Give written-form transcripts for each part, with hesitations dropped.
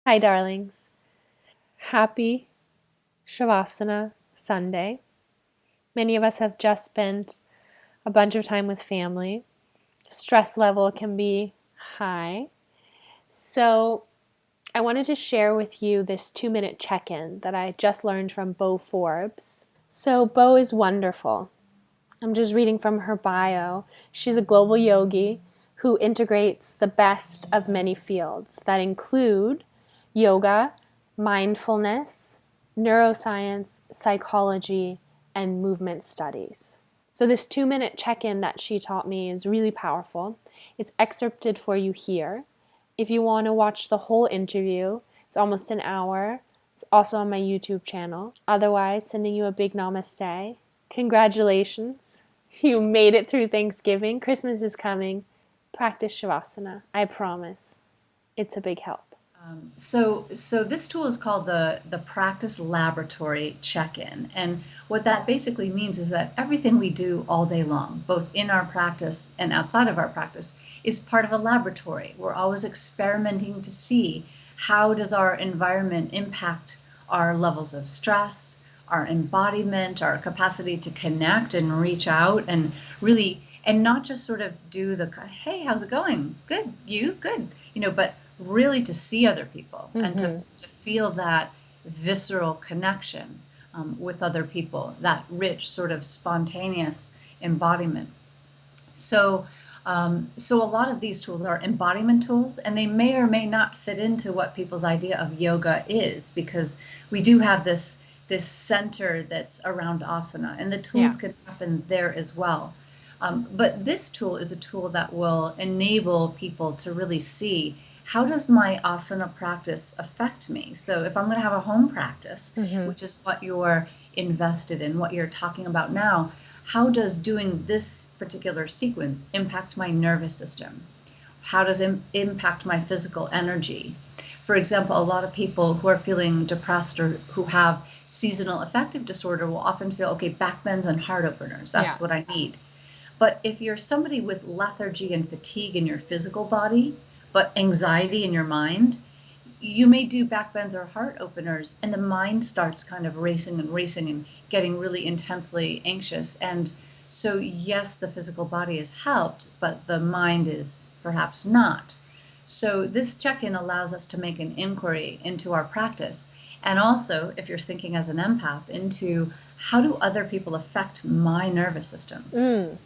Hi, darlings. Happy Savasana Sunday. Many of us have just spent a bunch of time with family. Stress level can be high. So, I wanted to share with you this 2-minute check in that I just learned from Forbes. So, Bo is wonderful. I'm just reading from her bio. She's a global yogi who integrates the best of many fields that include yoga, mindfulness, neuroscience, psychology, and movement studies. So, this 2-minute check in that she taught me is really powerful. It's excerpted for you here. If you want to watch the whole interview, it's almost an hour. It's also on my YouTube channel. Otherwise, sending you a big namaste. Congratulations. You made it through Thanksgiving. Christmas is coming. Practice Shavasana. I promise. It's a big help. So this tool is called the Practice Laboratory Check-in, and what that basically means is that everything we do all day long, both in our practice and outside of our practice, is part of a laboratory. We're always experimenting to see how does our environment impact our levels of stress, our embodiment, our capacity to connect and reach out and really, and not just sort of do the, hey, how's it going? Good, you? Good. But really to see other people and to feel that visceral connection with other people, that rich sort of spontaneous embodiment. So a lot of these tools are embodiment tools, and they may or may not fit into what people's idea of yoga is, because we do have this center that's around asana, and the Yeah. tools could happen there as well. But this tool is a tool that will enable people to really see, how does my asana practice affect me? So if I'm going to have a home practice, which is what you're invested in, what you're talking about now, how does doing this particular sequence impact my nervous system? How does it impact my physical energy? For example, a lot of people who are feeling depressed or who have seasonal affective disorder will often feel, okay, back bends and heart openers, that's Yeah. what I need. But if you're somebody with lethargy and fatigue in your physical body, but anxiety in your mind, you may do back bends or heart openers, and the mind starts kind of racing and getting really intensely anxious. And so, yes, the physical body is helped, but the mind is perhaps not. So, this check in allows us to make an inquiry into our practice. And also, if you're thinking as an empath, into how do other people affect my nervous system? Mm.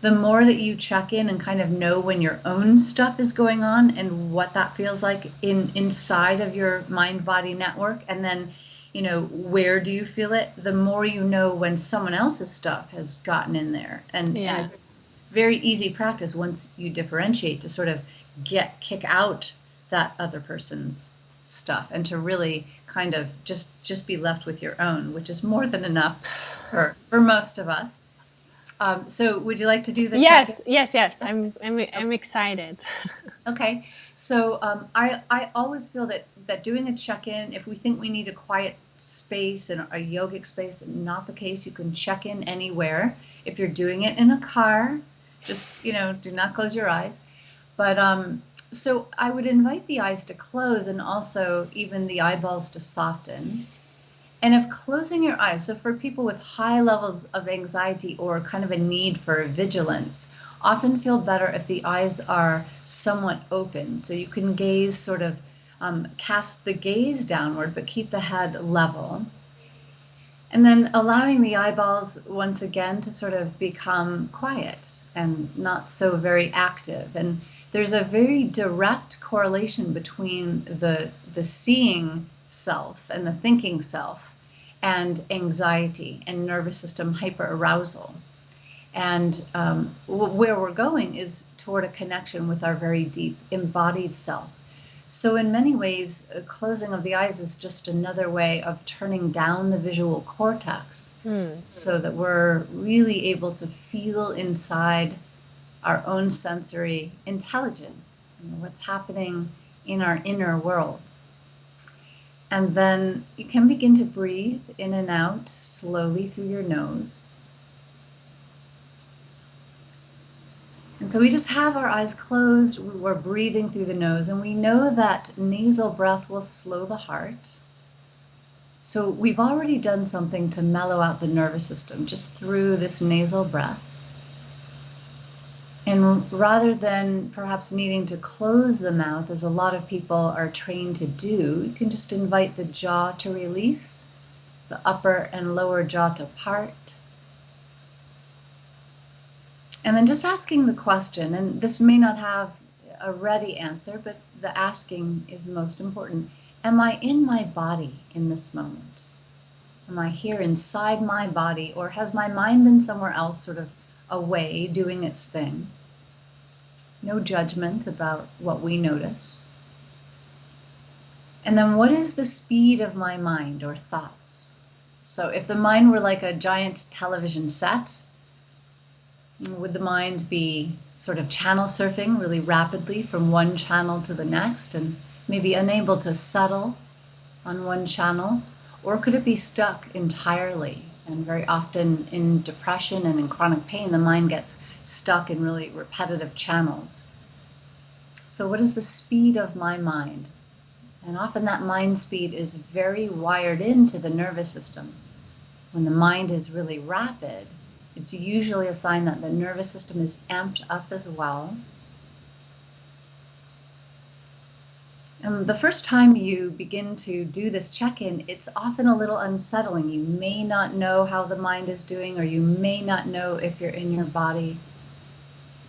The more that you check in and kind of know when your own stuff is going on and what that feels like inside of your mind body network, and then where do you feel it, the more you know when someone else's stuff has gotten in there. And Yeah. it's very easy practice once you differentiate to sort of kick out that other person's stuff and to really kind of just be left with your own, which is more than enough for most of us. So would you like to do the check-in? Yes, yes, yes. Yes. I'm excited. Okay. So I always feel that doing a check-in, if we think we need a quiet space and a yogic space, not the case. You can check in anywhere. If you're doing it in a car, just do not close your eyes. But so I would invite the eyes to close and also even the eyeballs to soften. And if closing your eyes, so for people with high levels of anxiety or kind of a need for vigilance, often feel better if the eyes are somewhat open. So you can gaze sort of, cast the gaze downward, but keep the head level. And then allowing the eyeballs once again to sort of become quiet and not so very active. And there's a very direct correlation between the seeing self and the thinking self and anxiety and nervous system hyperarousal. And where we're going is toward a connection with our very deep embodied self. So, in many ways, closing of the eyes is just another way of turning down the visual cortex so that we're really able to feel inside our own sensory intelligence, what's happening in our inner world. And then you can begin to breathe in and out slowly through your nose. And so we just have our eyes closed, we're breathing through the nose, and we know that nasal breath will slow the heart. So we've already done something to mellow out the nervous system just through this nasal breath. And rather than perhaps needing to close the mouth, as a lot of people are trained to do, you can just invite the jaw to release, the upper and lower jaw to part. And then just asking the question, and this may not have a ready answer, but the asking is most important. Am I in my body in this moment? Am I here inside my body, or has my mind been somewhere else, sort of away, doing its thing? No judgment about what we notice. And then what is the speed of my mind or thoughts? So if the mind were like a giant television set, would the mind be sort of channel surfing really rapidly from one channel to the next and maybe unable to settle on one channel? Or could it be stuck entirely? And very often in depression and in chronic pain, the mind gets stuck in really repetitive channels. So what is the speed of my mind? And often that mind speed is very wired into the nervous system. When the mind is really rapid, it's usually a sign that the nervous system is amped up as well. And the first time you begin to do this check-in, it's often a little unsettling. You may not know how the mind is doing, or you may not know if you're in your body.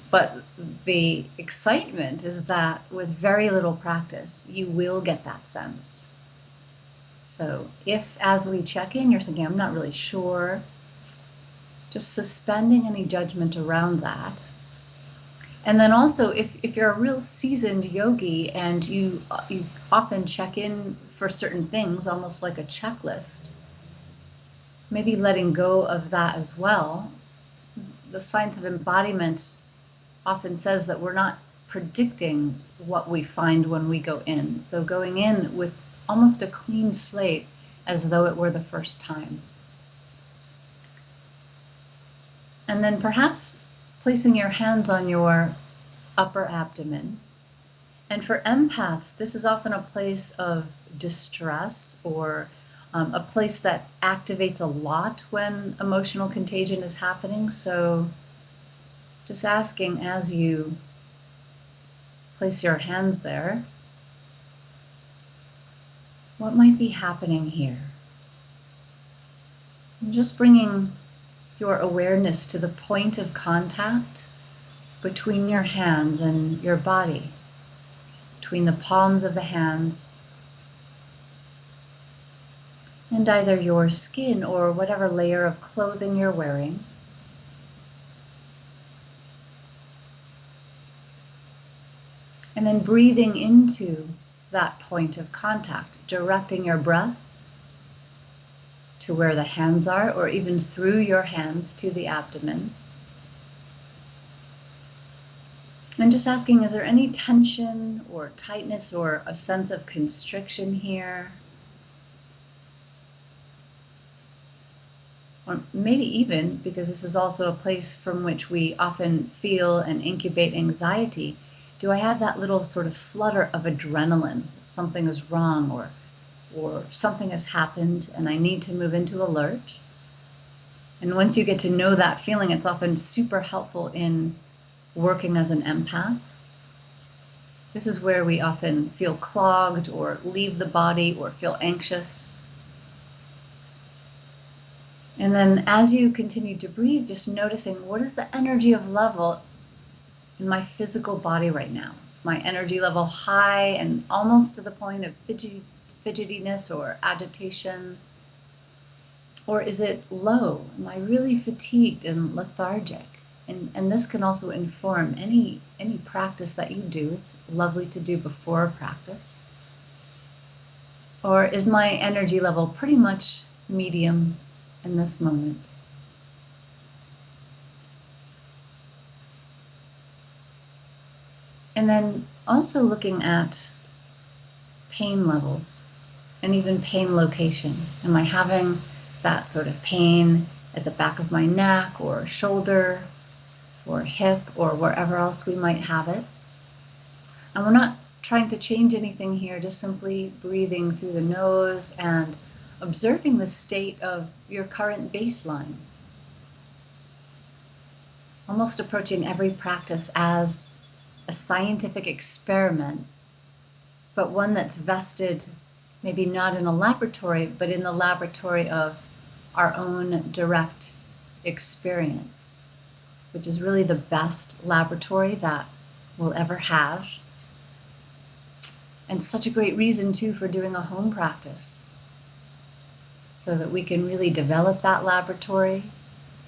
But the excitement is that with very little practice, you will get that sense. So if, as we check in, you're thinking, I'm not really sure, just suspending any judgment around that. And then also, if you're a real seasoned yogi and you often check in for certain things, almost like a checklist, maybe letting go of that as well. The science of embodiment often says that we're not predicting what we find when we go in. So going in with almost a clean slate as though it were the first time. And then perhaps placing your hands on your upper abdomen. And for empaths, this is often a place of distress, or a place that activates a lot when emotional contagion is happening. So just asking, as you place your hands there, what might be happening here? And just bringing your awareness to the point of contact between your hands and your body, between the palms of the hands and either your skin or whatever layer of clothing you're wearing. And then breathing into that point of contact, directing your breath to where the hands are, or even through your hands to the abdomen. And just asking, is there any tension or tightness or a sense of constriction here? Or maybe even, because this is also a place from which we often feel and incubate anxiety, do I have that little sort of flutter of adrenaline that something is wrong, or something has happened and I need to move into alert? And once you get to know that feeling, it's often super helpful in working as an empath. This is where we often feel clogged or leave the body or feel anxious. And then as you continue to breathe, just noticing, what is the energy of level in my physical body right now? Is my energy level high and almost to the point of fidgetiness or agitation? Or is it low? Am I really fatigued and lethargic? And this can also inform any practice that you do. It's lovely to do before a practice. Or is my energy level pretty much medium in this moment? And then also looking at pain levels and even pain location. Am I having that sort of pain at the back of my neck or shoulder? or hip or wherever else we might have it. And we're not trying to change anything here, just simply breathing through the nose and observing the state of your current baseline. Almost approaching every practice as a scientific experiment, but one that's vested maybe not in a laboratory, but in the laboratory of our own direct experience, which is really the best laboratory that we'll ever have. And such a great reason, too, for doing a home practice, so that we can really develop that laboratory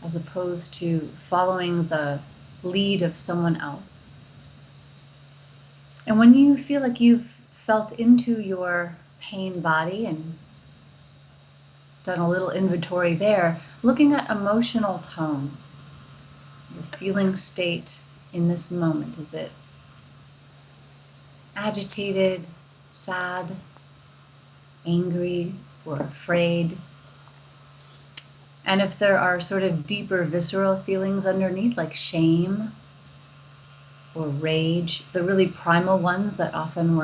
as opposed to following the lead of someone else. And when you feel like you've felt into your pain body and done a little inventory there, looking at emotional tone, your feeling state in this moment. Is it agitated, sad, angry, or afraid? And if there are sort of deeper visceral feelings underneath, like shame or rage, the really primal ones that often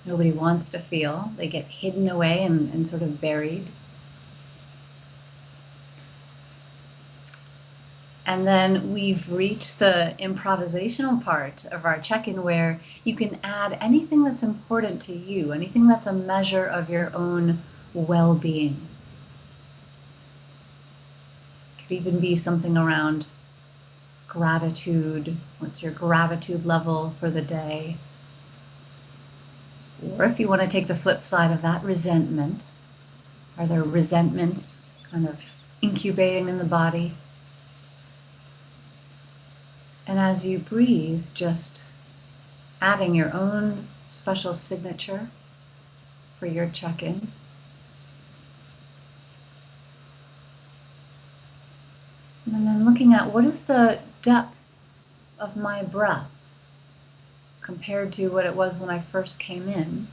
nobody wants to feel, they get hidden away and sort of buried. And then we've reached the improvisational part of our check-in, where you can add anything that's important to you, anything that's a measure of your own well-being. It could even be something around gratitude. What's your gratitude level for the day? Or if you want to take the flip side of that, resentment. Are there resentments kind of incubating in the body? And as you breathe, just adding your own special signature for your check-in. And then looking at what is the depth of my breath compared to what it was when I first came in.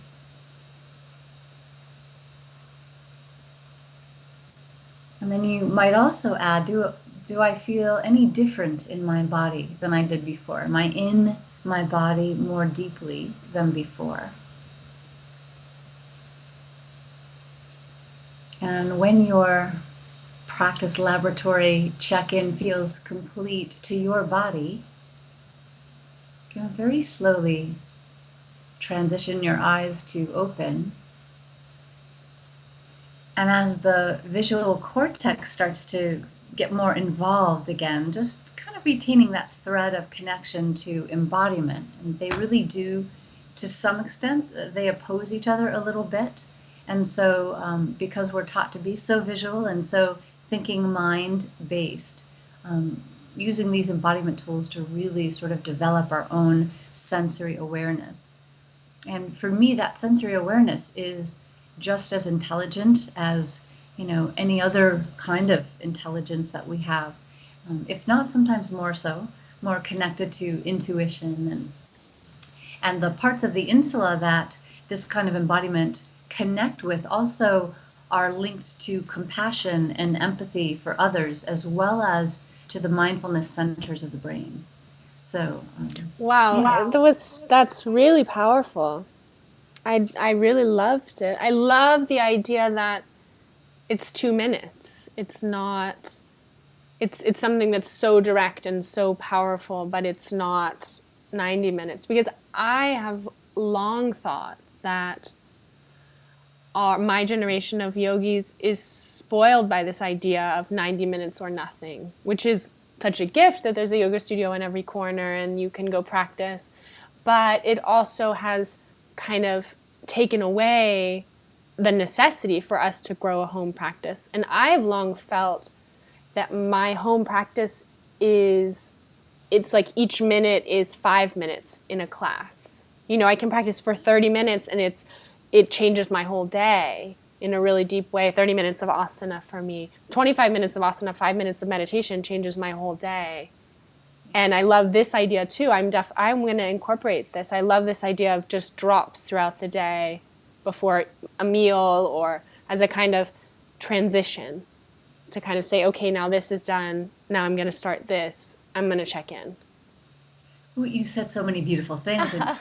And then you might also add, do I feel any different in my body than I did before? Am I in my body more deeply than before? And when your practice laboratory check-in feels complete to your body, you can very slowly transition your eyes to open. And as the visual cortex starts to get more involved again, just kind of retaining that thread of connection to embodiment. And they really do, to some extent, they oppose each other a little bit. And so because we're taught to be so visual and so thinking mind-based, using these embodiment tools to really sort of develop our own sensory awareness. And for me, that sensory awareness is just as intelligent as any other kind of intelligence that we have, if not sometimes more so, more connected to intuition. And the parts of the insula that this kind of embodiment connect with also are linked to compassion and empathy for others, as well as to the mindfulness centers of the brain. So, wow. That's really powerful. I really loved it. I love the idea that it's 2 minutes. It's not, it's something that's so direct and so powerful, but it's not 90 minutes. Because I have long thought that my generation of yogis is spoiled by this idea of 90 minutes or nothing, which is such a gift that there's a yoga studio in every corner and you can go practice. But it also has kind of taken away the necessity for us to grow a home practice. And I've long felt that my home practice it's like each minute is 5 minutes in a class. I can practice for 30 minutes and it changes my whole day in a really deep way. 30 minutes of asana for me, 25 minutes of asana, 5 minutes of meditation changes my whole day. And I love this idea too. I'm going to incorporate this. I love this idea of just drops throughout the day before a meal or as a kind of transition to kind of say, okay, now this is done. Now I'm going to start this. I'm going to check in. Ooh, you said so many beautiful things, and